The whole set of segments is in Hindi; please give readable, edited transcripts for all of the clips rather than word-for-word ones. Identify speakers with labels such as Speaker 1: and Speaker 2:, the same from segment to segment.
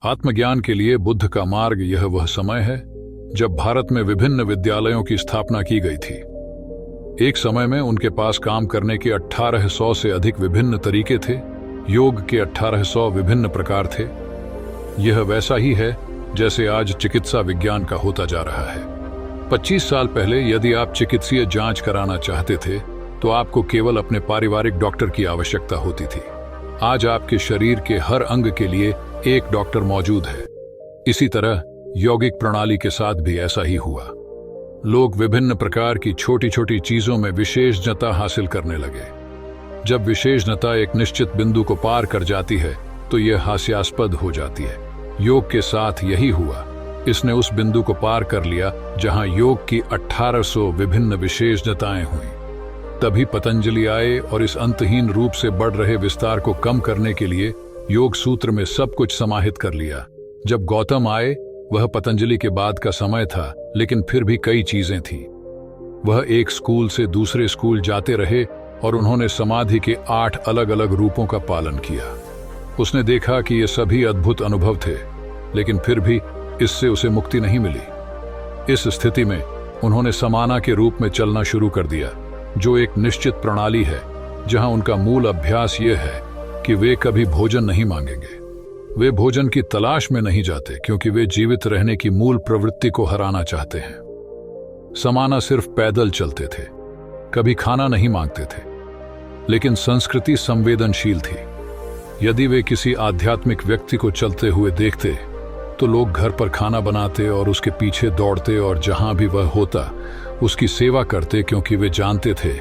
Speaker 1: आत्मज्ञान के लिए बुद्ध का मार्ग यह वह समय है जब भारत में विभिन्न विद्यालयों की स्थापना की गई थी। एक समय में उनके पास काम करने के 1800 से अधिक विभिन्न तरीके थे। योग के 1800 विभिन्न प्रकार थे। यह वैसा ही है जैसे आज चिकित्सा विज्ञान का होता जा रहा है। 25 साल पहले यदि आप चिकित्सीय जांच कराना चाहते थे तो आपको केवल अपने पारिवारिक डॉक्टर की आवश्यकता होती थी। आज आपके शरीर के हर अंग के लिए एक डॉक्टर मौजूद है। इसी तरह यौगिक प्रणाली के साथ भी ऐसा ही हुआ। लोग विभिन्न प्रकार की छोटी छोटी चीजों में विशेषज्ञता हासिल करने लगे। जब विशेषज्ञता एक निश्चित बिंदु को पार कर जाती है तो यह हास्यास्पद हो जाती है। योग के साथ यही हुआ। इसने उस बिंदु को पार कर लिया जहां योग की 1800 विभिन्न विशेषज्ञताएं हुई। तभी पतंजलि आए और इस अंतहीन रूप से बढ़ रहे विस्तार को कम करने के लिए योग सूत्र में सब कुछ समाहित कर लिया। जब गौतम आए वह पतंजलि के बाद का समय था, लेकिन फिर भी कई चीजें थीं। वह एक स्कूल से दूसरे स्कूल जाते रहे और उन्होंने समाधि के 8 अलग अलग रूपों का पालन किया। उसने देखा कि ये सभी अद्भुत अनुभव थे, लेकिन फिर भी इससे उसे मुक्ति नहीं मिली। इस स्थिति में उन्होंने समाना के रूप में चलना शुरू कर दिया, जो एक निश्चित प्रणाली है जहां उनका मूल अभ्यास यह है कि वे कभी भोजन नहीं मांगेंगे। वे भोजन की तलाश में नहीं जाते क्योंकि वे जीवित रहने की मूल प्रवृत्ति को हराना चाहते हैं। समाना सिर्फ पैदल चलते थे, कभी खाना नहीं मांगते थे। लेकिन संस्कृति संवेदनशील थी। यदि वे किसी आध्यात्मिक व्यक्ति को चलते हुए देखते तो लोग घर पर खाना बनाते और उसके पीछे दौड़ते और जहां भी वह होता उसकी सेवा करते, क्योंकि वे जानते थे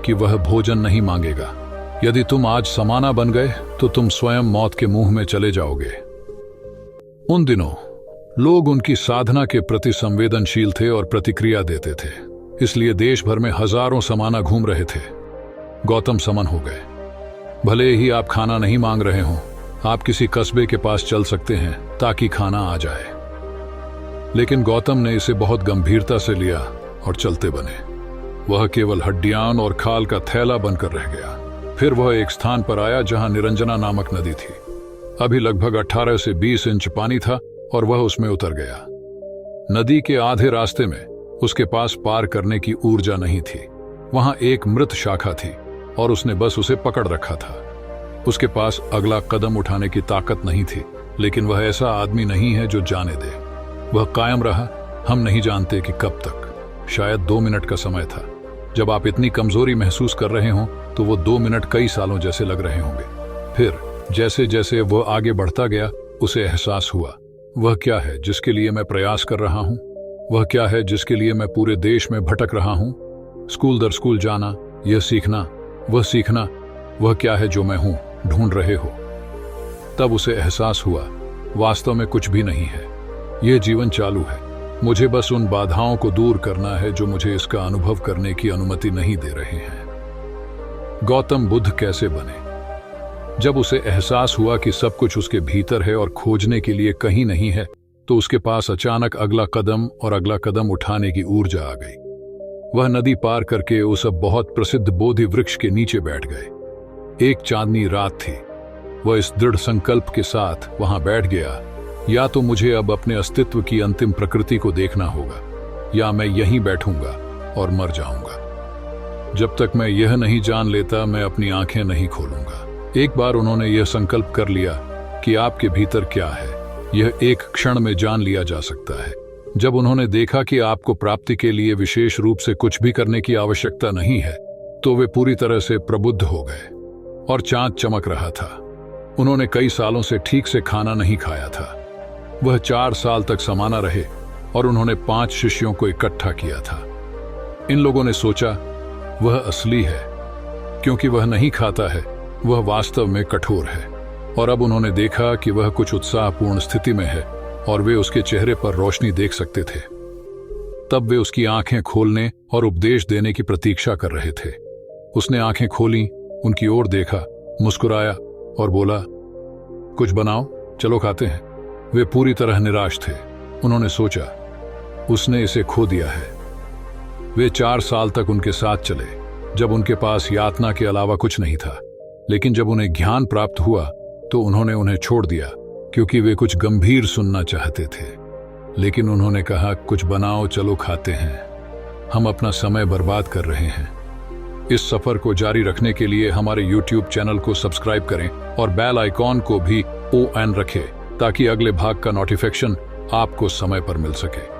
Speaker 1: कि वह भोजन नहीं मांगेगा। यदि तुम आज समाना बन गए तो तुम स्वयं मौत के मुंह में चले जाओगे। उन दिनों लोग उनकी साधना के प्रति संवेदनशील थे और प्रतिक्रिया देते थे। इसलिए देश भर में हजारों समाना घूम रहे थे। गौतम समन हो गए। भले ही आप खाना नहीं मांग रहे हों, आप किसी कस्बे के पास चल सकते हैं ताकि खाना आ जाए। लेकिन गौतम ने इसे बहुत गंभीरता से लिया और चलते बने। वह केवल हड्डियां और खाल का थैला बनकर रह गया। फिर वह एक स्थान पर आया जहां निरंजना नामक नदी थी। अभी लगभग 18 से 20 इंच पानी था और वह उसमें उतर गया। नदी के आधे रास्ते में उसके पास पार करने की ऊर्जा नहीं थी। वहां एक मृत शाखा थी और उसने बस उसे पकड़ रखा था। उसके पास अगला कदम उठाने की ताकत नहीं थी। लेकिन वह ऐसा आदमी नहीं है जो जाने दे। वह कायम रहा। हम नहीं जानते कि कब तक। शायद 2 मिनट का समय था। जब आप इतनी कमजोरी महसूस कर रहे हों तो वो 2 मिनट कई सालों जैसे लग रहे होंगे। फिर जैसे जैसे वह आगे बढ़ता गया उसे एहसास हुआ, वह क्या है जिसके लिए मैं प्रयास कर रहा हूं? वह क्या है जिसके लिए मैं पूरे देश में भटक रहा हूं? स्कूल दर स्कूल जाना, यह सीखना, वह सीखना, वह क्या है जो मैं हूं, ढूंढ रहे हो। तब उसे एहसास हुआ, वास्तव में कुछ भी नहीं है। यह जीवन चालू है। मुझे बस उन बाधाओं को दूर करना है जो मुझे इसका अनुभव करने की अनुमति नहीं दे रहे हैं। गौतम बुद्ध कैसे बने? जब उसे एहसास हुआ कि सब कुछ उसके भीतर है और खोजने के लिए कहीं नहीं है, तो उसके पास अचानक अगला कदम और अगला कदम उठाने की ऊर्जा आ गई। वह नदी पार करके उस अब बहुत प्रसिद्ध बोधि वृक्ष के नीचे बैठ गए। एक चांदनी रात थी। वह इस दृढ़ संकल्प के साथ वहां बैठ गया, या तो मुझे अब अपने अस्तित्व की अंतिम प्रकृति को देखना होगा, या मैं यहीं बैठूंगा और मर जाऊंगा। जब तक मैं यह नहीं जान लेता मैं अपनी आंखें नहीं खोलूंगा। एक बार उन्होंने यह संकल्प कर लिया कि आपके भीतर क्या है, यह एक क्षण में जान लिया जा सकता है। जब उन्होंने देखा कि आपको प्राप्ति के लिए विशेष रूप से कुछ भी करने की आवश्यकता नहीं है, तो वे पूरी तरह से प्रबुद्ध हो गए। और चांद चमक रहा था। उन्होंने कई सालों से ठीक से खाना नहीं खाया था। वह 4 साल तक समाना रहे और उन्होंने 5 शिष्यों को इकट्ठा किया था। इन लोगों ने सोचा वह असली है, क्योंकि वह नहीं खाता है, वह वास्तव में कठोर है। और अब उन्होंने देखा कि वह कुछ उत्साहपूर्ण स्थिति में है और वे उसके चेहरे पर रोशनी देख सकते थे। तब वे उसकी आंखें खोलने और उपदेश देने की प्रतीक्षा कर रहे थे। उसने आंखें खोली, उनकी ओर देखा, मुस्कुराया और बोला, कुछ बनाओ, चलो खाते हैं। वे पूरी तरह निराश थे। उन्होंने सोचा, उसने इसे खो दिया है। वे 4 साल तक उनके साथ चले, जब उनके पास यातना के अलावा कुछ नहीं था। लेकिन जब उन्हें ज्ञान प्राप्त हुआ तो उन्होंने उन्हें छोड़ दिया। क्योंकि वे कुछ गंभीर सुनना चाहते थे। लेकिन उन्होंने कहा, कुछ बनाओ, चलो खाते हैं। हम अपना समय बर्बाद कर रहे हैं। इस सफर को जारी रखने के लिए हमारे YouTube चैनल को सब्सक्राइब करें और बेल आइकॉन को भी ऑन रखें ताकि अगले भाग का नोटिफिकेशन आपको समय पर मिल सके।